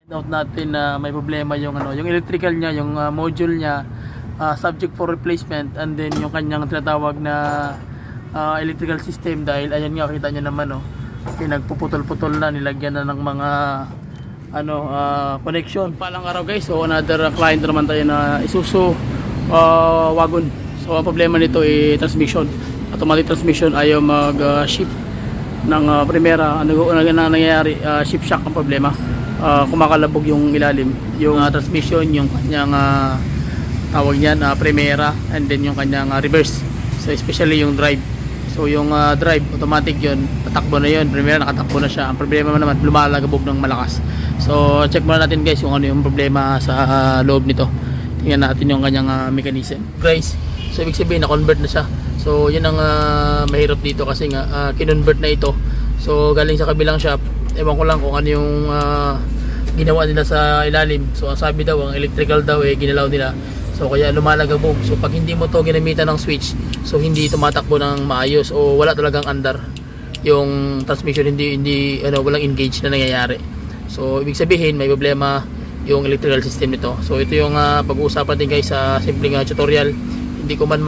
Note natin na may problema yung yung electrical niya, yung module niya, subject for replacement, and then yung kanyang tinatawag na electrical system, dahil ayan nga kita niyo naman pinagpuputol-putol na, nilagyan na ng mga connection. Palang araw guys, so another client naman tayo na Isuzu wagon. So ang problema nito ay transmission, automatic transmission, ayaw mag shift ng primera. Ano nangyayari, shift shock ang problema. Kumakalabog yung ilalim, yung transmission, yung kanyang tawag niyan primera, and then yung kanyang reverse. So especially yung drive. So yung drive automatic yun, tatakbo na yun, primera nakatakbo na siya. Ang problema naman, lumalagabog ng malakas. So check muna natin guys kung ano yung problema sa loob nito. Tingnan natin yung kanyang mechanism guys. So ibig sabihin na-convert na siya. So yun ang mahirap dito kasi nga kinonvert na ito. So galing sa kabilang shop, ewan ko lang kung ano yung ginawa nila sa ilalim. So ang sabi daw, ang electrical daw ginalaw nila. So kaya lumalagabog. So pag hindi mo to ginamitan ng switch, so hindi tumatakbo ng maayos, o wala talagang andar yung transmission, hindi walang engage na nangyayari. So ibig sabihin may problema yung electrical system nito. So ito yung pag-uusapan din guys sa simpleng tutorial. Hindi ko man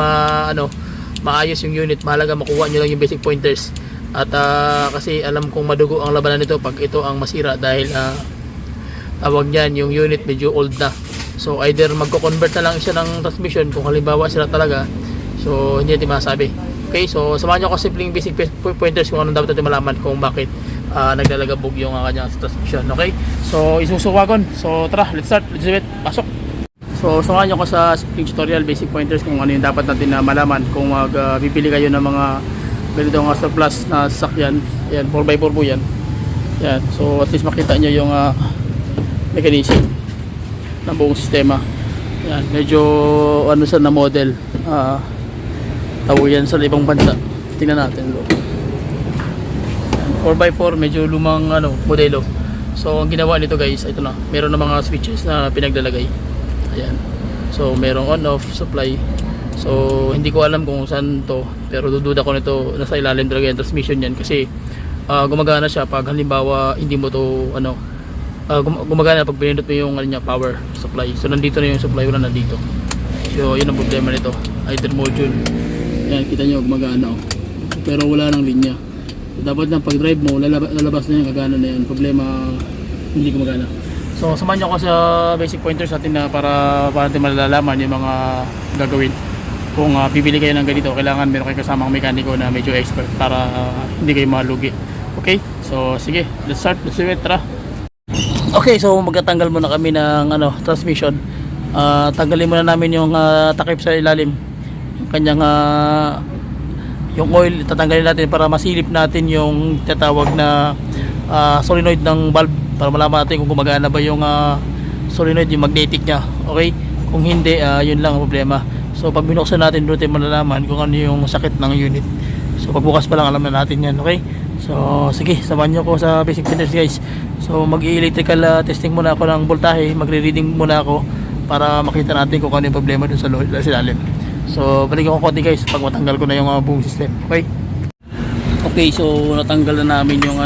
maayos yung unit, mahalaga makuha nyo lang yung basic pointers. At kasi alam kong madugo ang labanan nito pag ito ang masira, dahil tawag niyan, yung unit medyo old na. So either magko-convert na lang siya ng transmission kung halimbawa sira talaga. So hindi natin masabi. Okay, so samahan nyo ako simpleng basic pointers kung anong dapat natin malaman kung bakit naglalagabog yung kanyang transmission. Okay, so Isuzu wagon. So tara, let's start, let's do it, pasok. So samahan nyo ako sa simpleng tutorial, basic pointers kung ano yung dapat natin na malaman kung bibili kayo ng mga ganitong surplus na sasakyan. Yan, 4x4 po yan. Yan, so at least makita nyo yung mechanism ng buong sistema. Yan, medyo sa na model, tawag yan sa ibang bansa. Tingnan natin. Yan, 4x4, medyo lumang modelo. So ang ginawa nito guys, ito na, meron na mga switches na pinaglalagay. Ayan, so merong on off supply. So hindi ko alam kung saan to, pero dududa ko nito nasa ilalim talaga yung transmission yan, kasi gumagana siya pag halimbawa hindi mo to gumagana pag pinindot mo yung power supply. So nandito na yung supply, wala na dito. So yun ang problema nito, either module. Yan, kita nyo gumagana pero wala nang linya. So, dapat na pag drive mo lalabas na yung kagana na yan. Problema, hindi gumagana. So samahan nyo ako sa basic pointers natin para natin malalaman yung mga gagawin. Kung bibili kayo ng ganito, kailangan meron kayo kasamang mekaniko na medyo expert para hindi kayo malugi. Okay, so sige, let's start, let's do it, tara. Okay, so magtatanggal muna kami ng transmission. Tanggalin muna namin yung takip sa ilalim, yung kanyang yung oil, tatanggalin natin para masilip natin yung tatawag na solenoid ng valve, para malaman natin kung gumagana ba yung solenoid, yung magnetic nya. Okay, kung hindi, yun lang ang problema. So pag binuksan natin, doon tayo malalaman kung ano yung sakit ng unit. So pagbukas pa lang alam na natin yan. Okay, so sige, samahan nyo ko sa basic pointers guys. So mag-electrical testing muna ako ng voltahe, magre-reading muna ako para makita natin kung ano yung problema dun sa ilalim. So balik ako konti guys pag matanggal ko na yung buong system. Okay, okay, so natanggal na namin yung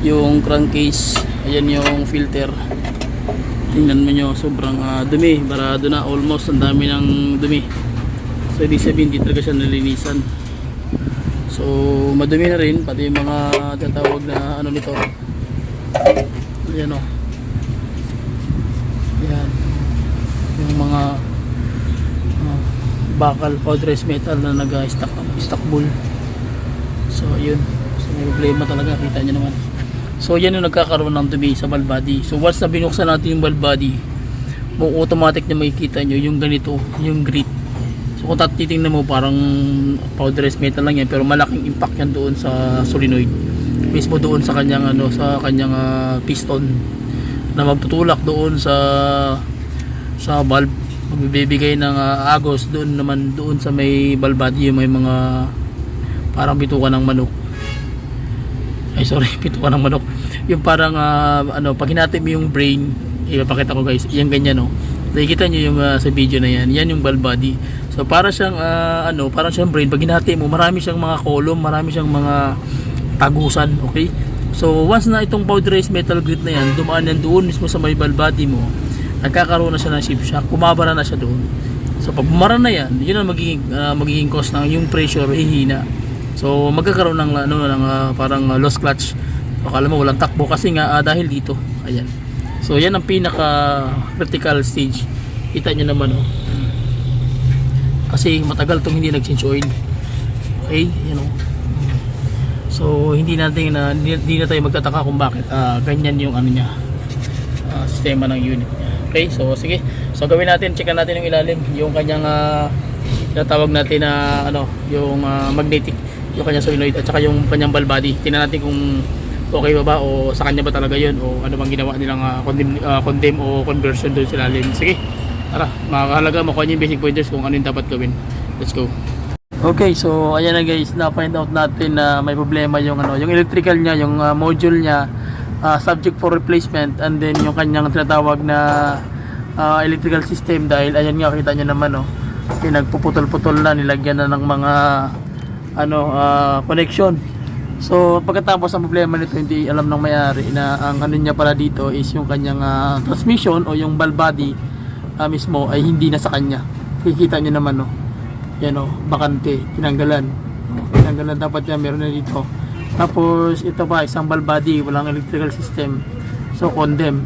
yung crankcase. Ayan yung filter, tingnan mo nyo, sobrang dumi, barado na, almost ang dami ng dumi. So ibig sabihin hindi talaga siya nalinisan. So madumi na rin pati yung mga tatawag na nito. Ayan ayan yung mga bakal powderized metal na nag-stack bull. So yun, so may problema talaga, kita nyo naman. So yan yung nagkakaroon ng dumi sa valve body. So once na binuksan natin yung valve body, automatic na makikita nyo yung ganito, yung grit. So kung titingnan mo, parang powderized metal lang yan, pero malaking impact yan doon sa solenoid, mismo doon sa kanyang piston na magtutulak doon sa valve, magbibigay ng agos doon naman, doon sa may valve body, yung may mga parang bituka ng manok. Ay sorry, bituka ng manok. Yung parang pag hinati mo yung brain, ipapakita ko guys, yung ganyan nakikita nyo yung sa video na yan, yan yung valve body. So para siyang parang siyang brain. Pag hinati mo, marami siyang mga column, marami siyang mga tagusan. Okay, So once na itong powderized metal grit na yan, dumaan yan doon mismo sa may ball body mo, nagkakaroon na siya ng shift shock, bumabara na siya doon. So pag bumara na yan, yun ang magiging cause ng yung pressure hihina. So magkakaroon ng parang lost clutch. Akala mo walang takbo kasi nga dahil dito. Ayan. So yan ang pinaka critical stage. Kita nyo naman oh. Kasi matagal tong hindi nag-change oil. Okay, you know. So hindi na tayo magtataka kung bakit ganyan yung ano niya, sistema ng unit. Okay, so sige. So gawin natin, checkan natin yung ilalim, yung kanyang tinatawag natin na yung magnetic, yung kanyang solenoid at saka yung kanyang ball body. Tingnan natin kung okay ba o sa kanya ba talaga yun o ano bang ginawa nilang condemn o conversion doon sa ilalim. Sige. Tara, makakahalaga makuha niyo yung basic pointers kung ano yung dapat gawin. Let's go. Okay, so ayan na guys, na-find out natin na may problema yung yung electrical niya, yung module niya, subject for replacement, and then yung kanyang tinatawag na electrical system, dahil ayan nga, kita niyo naman pinagpuputol-putol na, nilagyan na ng mga connection. So pagkatapos ang problema nito, hindi alam ng may-ari na ang niya pala dito is yung kanyang transmission o yung ball body mismo ay hindi na sa kanya. Kikita nyo naman yan bakante, tinanggalan. Tinanggalan dapat yan, meron na dito. Tapos ito pa, isang ball body, walang electrical system, so condemn.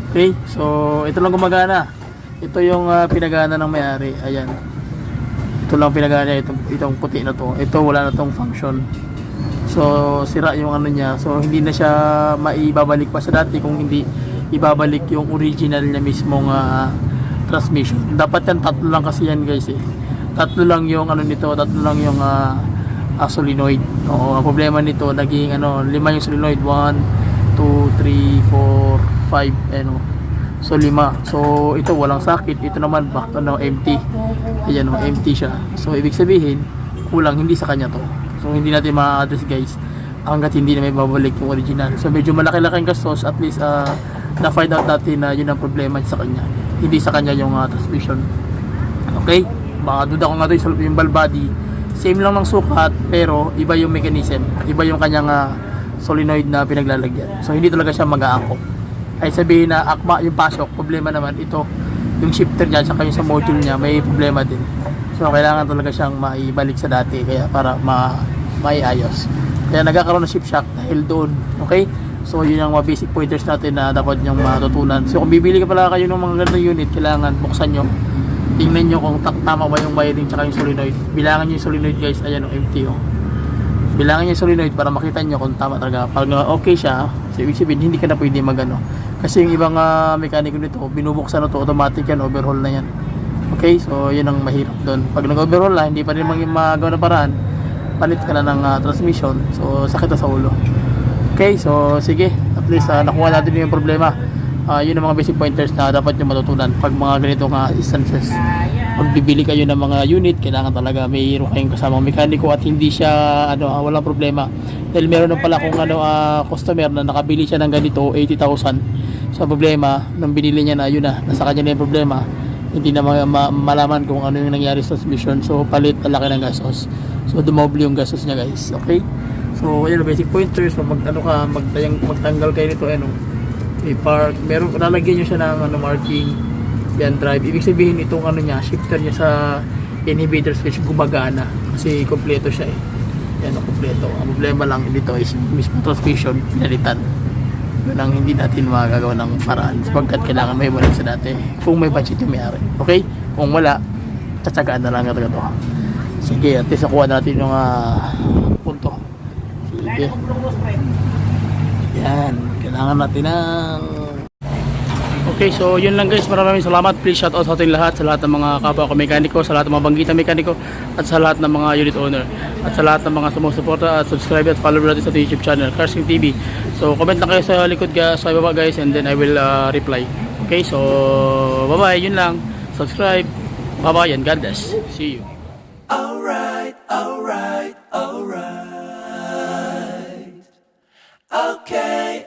Okay, so ito lang gumagana. Ito yung pinagana ng may-ari. Ayan, ito lang pinagana, itong puti na to. Ito wala na tong function, so sira yung niya. So hindi na siya maibabalik pa sa dati kung hindi ibabalik yung original niya mismong transmission. Dapat yan, tatlo lang kasi yan guys tatlo lang yung nito, tatlo lang yung solenoid. Oo, ang problema nito, naging 5 yung solenoid, 1, 2, 3, 4, 5, so 5. So ito walang sakit, ito naman back empty. Ayan empty siya. So ibig sabihin, kulang, hindi sa kanya to. So hindi natin ma-address guys hanggat hindi na may babalik yung original. So medyo malaki-laking gastos, at least na-find out natin na yun ang problema sa kanya, hindi sa kanya yung transmission. Okay, baka duda ko nga ito yung ball body, same lang ng sukat pero iba yung mechanism, iba yung kanyang solenoid na pinaglalagyan. So hindi talaga siya mag-aangkop. Ay sabihin na akma yung pasok, problema naman ito, yung shifter niya saka yung sa module niya may problema din. So kailangan talaga siyang maibalik sa dati, kaya para maiayos. Kaya nagkakaroon ng shift shock dahil doon. Okay, so yun ang mga basic pointers natin na dapat nyong matutunan. So kung bibili ka pala kayo ng mga ganitong unit, kailangan buksan nyo, tingnan nyo kung tama ba yung wiring tsaka yung solenoid. Bilangan nyo yung solenoid guys, ayan empty bilangan nyo yung solenoid para makita nyo kung tama talaga. Pag okay siya, so ibig sabihin hindi ka na pwede kasi yung ibang mekaniko nito, binubuksan na to, automatic yan, overhaul na yan. Okay, so yun ang mahirap doon. Pag nag-overhaul na, hindi pa rin magawa na paraan, palit ka na ng transmission, so sakit na sa ulo. Okay, so sige, at least nakuha natin yung problema. Yun ang mga basic pointers na dapat nyo matutunan pag mga ganitong instances. Pag bibili kayo ng mga unit, kailangan talaga mayroon kayong kasamang mekaniko at hindi siya walang problema. Dahil meron na pala kung customer na nakabili siya ng ganito 80,000. So problema nung binili niya na yun nasa kanya na yung problema, hindi na malaman kung ano yung nangyari sa transmission. So palit laki ng gastos. So dumoble yung gastos niya guys. Okay? So yun ang basic pointers. So magtanggal kayo nito i-park, meron lalagyan niyo siya ng marking yan, drive. Ibig sabihin itong shifter niya sa inhibitor switch gumagana kasi kompleto siya yan kompleto. Ang problema lang dito is mismo transmission pinalitan. Yun ang hindi natin magagawa ng paraan sapagkat kailangan may balik sa dati kung may budget yung may-ari. Okay? Kung wala, tsatsagaan na lang ito. Sige, at least nakuha natin yung punto. Sige. Yan, kailangan natin ng... Okay, so yun lang guys, maraming salamat. Please shout out sa ating lahat, sa lahat ng mga kapwa ko mekaniko, sa lahat ng mga banggitan mekaniko, at sa lahat ng mga unit owner, at sa lahat ng mga sumusuporta at subscribe at follow natin sa YouTube channel, Cars King TV. So comment lang kayo sa likod sa baba guys, and then I will reply. Okay, so bye bye, yun lang. Subscribe, bye bye, and God bless. See you. Alright. Okay. Alright. Okay.